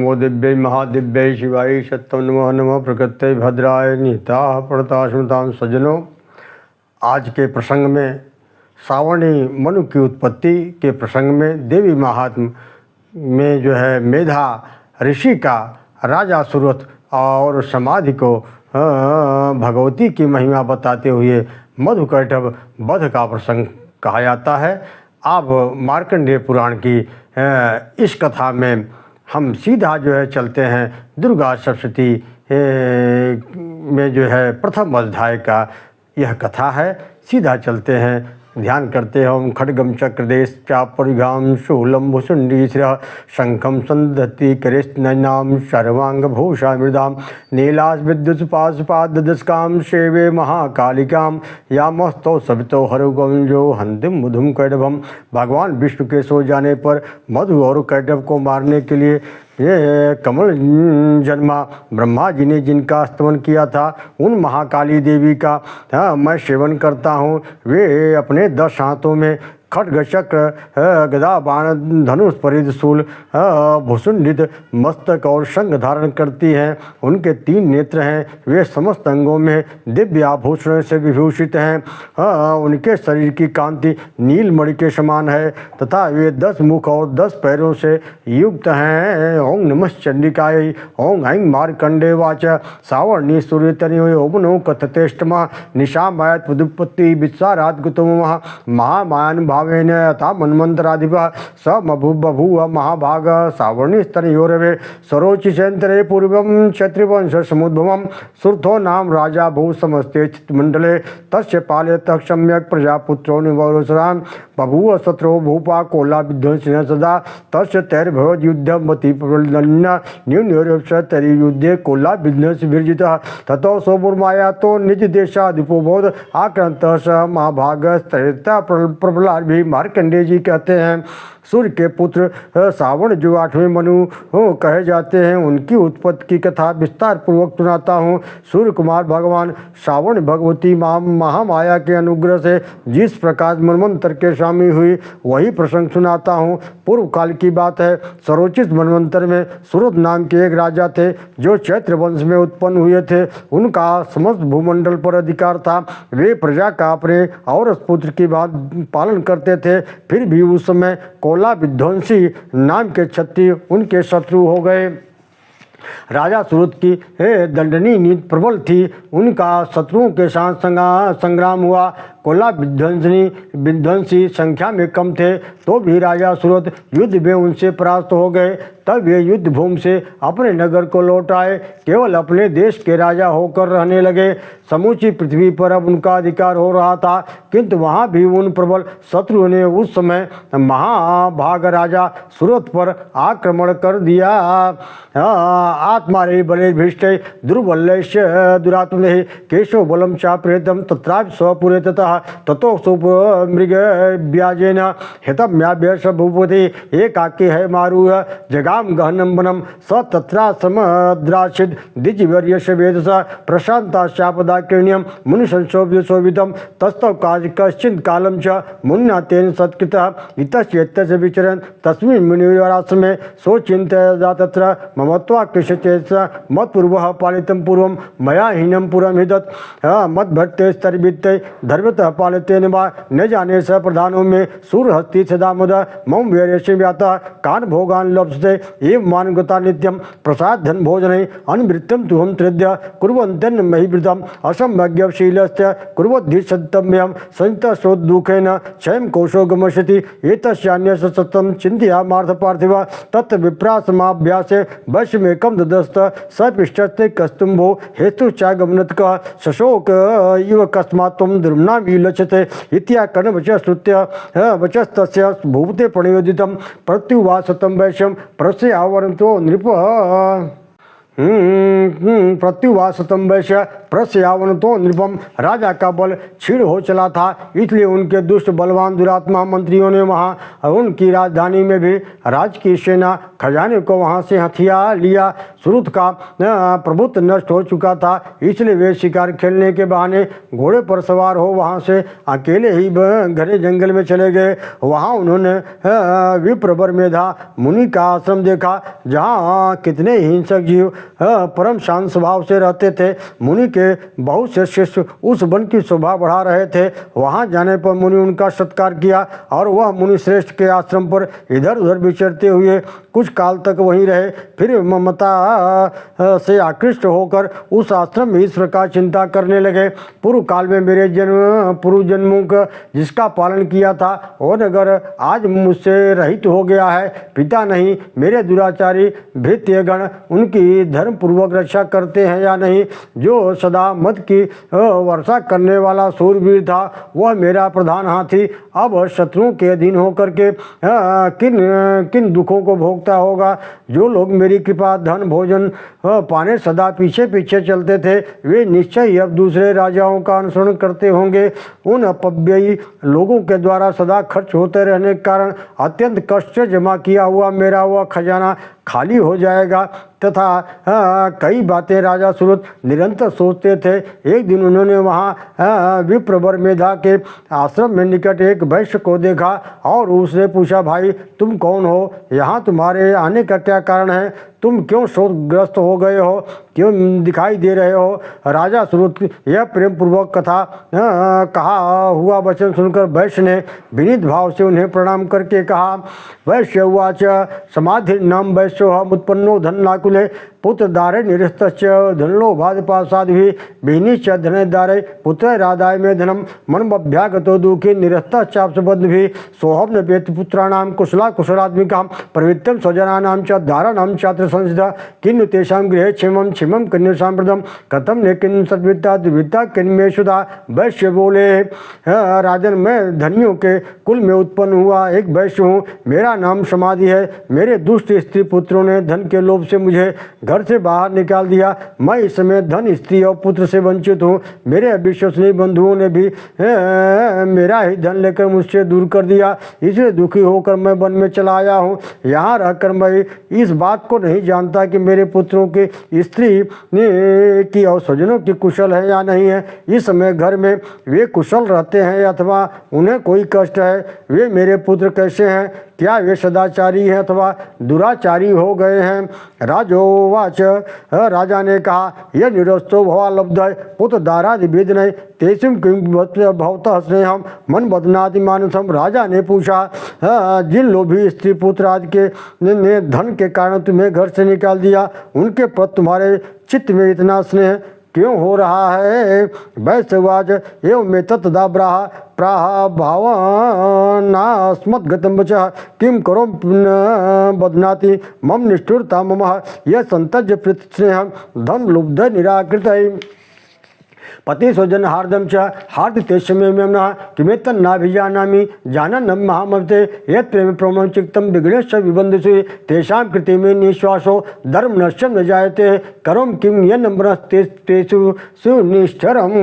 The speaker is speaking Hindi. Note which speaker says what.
Speaker 1: नमो दिव्यै महादिव्यै शिवाय सत्यम नमः नमः प्रकृत्यै भद्राय निहिता पड़ता स्मृतां सज्जनों। आज के प्रसंग में सावर्णी मनु की उत्पत्ति के प्रसंग में देवी महात्म में जो है मेधा ऋषि का राजा सुरथ और समाधि को भगवती की महिमा बताते हुए मधुकैटभ वध का प्रसंग कहा जाता है। अब मार्कंडेय पुराण की इस कथा में हम सीधा जो है चलते हैं दुर्गा सप्तशती में जो है प्रथम अध्याय का यह कथा है। सीधा चलते हैं, ध्यान करते हैं। ओम खड्गम चक्रदेश चापरिघाम शूलम भुसुंडीश्र शंखम संदति करिष्णनाम सर्वांग भूषा मृदाम नीलास विद्युत्पाशपादस्काम सेवे महाकालिकाम यामस्तो सवितो हरुगम जो हंतिम मुधुम कैटभम। भगवान विष्णु के सो जाने पर मधु और कैटभ को मारने के लिए ये कमल जन्मा। ब्रह्मा जी ने जिनका स्तवन किया था उन महाकाली देवी का मैं सेवन करता हूँ। वे अपने 10 हाथों में खड्ग चक्र गदा बाण धनुष परिध शूल भुसुंडित मस्तक और शंख धारण करती हैं। उनके 3 नेत्र हैं। वे समस्त अंगों में दिव्य आभूषणों से विभूषित हैं। उनके शरीर की कांति नीलमणि के समान है तथा वे 10 मुख और 10 पैरों से युक्त हैं। ओं नमः चंडिकाय ओं ऐं मार्कंडे वाच सावर्णी सूर्यतनये ओमनो कथतेष्टमा निशामायत पुदुपत्ति विस्सारात गुतम महामायान भावेन यथा मन्वंतराधिपः स बभूव महाभाग सावर्णी स्तनयोरवे सरोचिषेन्तरे पूर्वं क्षत्रिवंश समुद्भवं सुरथो नाम राजा भू समस्ते चित्तमंडले तस्य पालयतः सम्यक प्रजापुत्रो निवरोसराम बभूव शत्रो भूपा कोला विध्वंसिनः सदा तस्य तैर्भवद् युद्धमति प्रबलन्न न्यून्योरप्स तैर्युद्धे कोला विध्वंस विर्जितः ततो सोमुर्माया तो निज देशाधिपो भवद आक्रांतः स महाभाग त्रयता प्रबला भी मार्कंडेय जी कहते हैं। सूर्य के पुत्र सावण जो 8वें मनु कहे जाते हैं उनकी उत्पत्ति की कथा विस्तार पूर्वक सुनाता हूँ। सूर्य कुमार भगवान सावण भगवती महामाया के अनुग्रह से जिस प्रकार मनवंतर के स्वामी हुई वही प्रसंग सुनाता हूँ। पूर्व काल की बात है। सरोचित मनवंतर में सूरत नाम के एक राजा थे जो चैत्र वंश में उत्पन्न हुए थे। उनका समस्त भूमंडल पर अधिकार था। वे प्रजा का अपने औरस पुत्र की बात पालन करते थे। फिर भी उस समय कोला विध्वंसी नाम के क्षत्रिय उनके शत्रु हो गए। राजा सूरत की दंडनी नीति प्रबल थी। उनका शत्रुओं के साथ संग्राम हुआ। कोला विध्वंसी संख्या में कम थे तो भी राजा सूरत युद्ध में उनसे परास्त हो गए। तब वे युद्ध भूमि से अपने नगर को लौट आए। केवल अपने देश के राजा होकर रहने लगे। समूची पृथ्वी पर अब उनका अधिकार हो रहा था किंतु वहाँ भी उन प्रबल शत्रुओं ने उस समय महाभाग राजा सूरत पर आक्रमण कर दिया। आत्मारे बले भीष्ट दुर्बल्यश दुरात्मने केशव बलम चाप्रेतम तत्रापि स्वपुरे ततः ततो मृग व्याजेन हितम्याभ्यस भूपति एकाकी है मारूह जगाम गहनम वनम स तत्रासमद्राशिद द्विजवर्यश वेदस प्रशांताशापदाकिर्ण्यम मुनिसंशोभितम तस्तव काज कश्चित् कालम च मुन्ना तेन सत्कृतः इतश्चेत्तस्य विचरन् तस्मिन् मुनिवराश्रमे सोचिन्तया तत्र ममत्वा कृष्यचेत मत्पूर्वः पालितं पूर्वं मया हीनं पुरं हिदत् मद्भट्टे स्तरभित्ते धर्मतः पालितेन वा न जाने स प्रधानों में सूरहस्ति सदा मुद मम वीर्यस्य व्यातः कान भोगान् लप्स्यते एव मानगता नित्यं प्रसाद धन भोजने अनवृत्तं तुहं त्रिद्य कुर्वन्त्यन्न महिवृतम् असम्भग्यशीलस्य कुर्वद्धि सत्यम्यं संतसोद्दुःखेन क्षयं कोशो गमष्यति एतस्यान्यस्य सत्यं चिन्तयामार्थ पार्थिव तत् विप्रासमाभ्यासे वशमेकं ददस्त स पिष्टस्ते कस्तुम्भो हेतु चागमनत्कः शशोक इव कस्मात् त्वं दुर्म्नां विलक्ष्यते इत्याकर्णवच श्रुत्य वचस्तस्य भूपते प्रणयोदितं प्रत्युवासतं वैश्यं प्रस्यावरन्तो नृपः प्रत्युवासतम वैश्य प्रस्यावन तो नृपम। राजा का बल क्षीण हो चला था इसलिए उनके दुष्ट बलवान दुरात्मा मंत्रियों ने वहाँ उनकी राजधानी में भी राज की सेना खजाने को वहाँ से हथिया लिया। श्रुत का प्रभुत्व नष्ट हो चुका था, इसलिए वे शिकार खेलने के बहाने घोड़े पर सवार हो वहाँ से अकेले ही घने जंगल में चले गए। वहाँ उन्होंने विप्रवर मेधा मुनि का आश्रम देखा, जहाँ कितने हिंसक जीव परम शांत स्वभाव से रहते थे। मुनि के बहुत से शिष्य उस वन की शोभा बढ़ा रहे थे। वहाँ जाने पर मुनि उनका सत्कार किया और वह मुनि श्रेष्ठ के आश्रम पर इधर उधर विचरते हुए कुछ काल तक वहीं रहे। फिर ममता से आकृष्ट होकर उस आश्रम में इस प्रकार चिंता करने लगे, पूर्व काल में मेरे पूर्व जन्मों का जिसका पालन किया था और अगर आज मुझसे रहित हो गया है, पिता नहीं मेरे दुराचारी भृत्यगण उनकी धर्म पूर्वक रक्षा करते हैं या नहीं। जो सदा मद की वर्षा करने वाला सूरवीर था वह मेरा प्रधान हाथी अब शत्रुओं के अधीन होकर के किन किन दुखों को भोगता होगा। जो लोग मेरी कृपा धन भोजन पाने सदा पीछे पीछे चलते थे, वे निश्चय ही अब दूसरे राजाओं का अनुसरण करते होंगे। उन अपव्ययी लोगों के द्वारा सदा खर्च होते रहने के कारण अत्यंत कष्ट से जमा किया हुआ मेरा वह खजाना खाली हो जाएगा। तथा कई बातें राजा सुरत निरंतर सोचते थे। एक दिन उन्होंने वहाँ विप्रवर मेधा के आश्रम में निकट एक वैश्य को देखा और उसने पूछा, भाई तुम कौन हो, यहाँ तुम्हारे आने का क्या कारण है, तुम क्यों शोकग्रस्त हो गए हो, क्यों दिखाई दे रहे हो। राजा सुरत यह प्रेम पूर्वक कथा कहा हुआ वचन सुनकर वैश्य ने विनीत भाव से उन्हें प्रणाम करके कहा, वैश्य उवाच समाधि नाम वैश्यो उत्पन्नो धनाकुले पुत्र दारे निरस्तश्च धनलोभादपासादि विनीच धनदारे पुत्र राधाय में धनम मनमभ्यागतो दुखे निरस्तश्चाप्सबद्ध सोहम वेत पुत्राणाम कुशला कुशलात्मिका प्रवृत्तम स्वजनानाम च धारणम छात्र संसिधा किन्नु तेषां गृहे क्षेमम क्षेमम कन्यासां प्रदम कथम ने किन सद्विता दुर्विता किन्मे सुधा। वैश्य बोले, राजन मैं धनियों के कुल में उत्पन्न हुआ एक वैश्य हूँ, मेरा नाम समाधि है। मेरे दुष्ट स्त्री पुत्रों ने धन के लोभ से मुझे घर से बाहर निकाल दिया। मैं इस समय धन स्त्री और पुत्र से वंचित हूँ। मेरे अविश्वसनीय बंधुओं ने भी मेरा ही धन लेकर मुझसे दूर कर दिया, इसलिए दुखी होकर मैं वन में चला आया हूँ। यहाँ रहकर मैं इस बात को नहीं जानता कि मेरे पुत्रों की स्त्री की और स्वजनों की कुशल है या नहीं है। इस समय घर में वे कुशल रहते हैं अथवा उन्हें कोई कष्ट है। वे मेरे पुत्र कैसे हैं, क्या वे सदाचारी हैं अथवा दुराचारी हो गए हैं। राजोवाच, राजा ने कहा, यह निरस्तो भवा लब्ध पुत्र दारादि वेदन तेसिम किम भवतः स्नेहम मन बदनादि मानसम। राजा ने पूछा, जिन लोभी स्त्री पुत्र आदि के ने धन के कारण तुम्हें घर से निकाल दिया, उनके प्रति तुम्हारे चित्त में इतना स्नेह क्यों हो रहा है। वैश्यवाच एवं में तत्दा प्राह भावनास्मद्गतं वचः किं करो बध्नाति मम निष्ठुरता मम यह संतज्य प्रीतिस्नेहं धन लुब्ध निराकृत पति स्वजन हार्दम च हार्द तेष्मे मेमना किमेतन नाभिजानामि जानन्नम महामते यत् प्रेम प्रमं चित्तं विघ्नेश्च विबन्धसु तेषां कृते मे निश्वासो धर्म नश्यं न जायते करोम किं यन्नम्रस्तेषु सुनिष्ठरम्।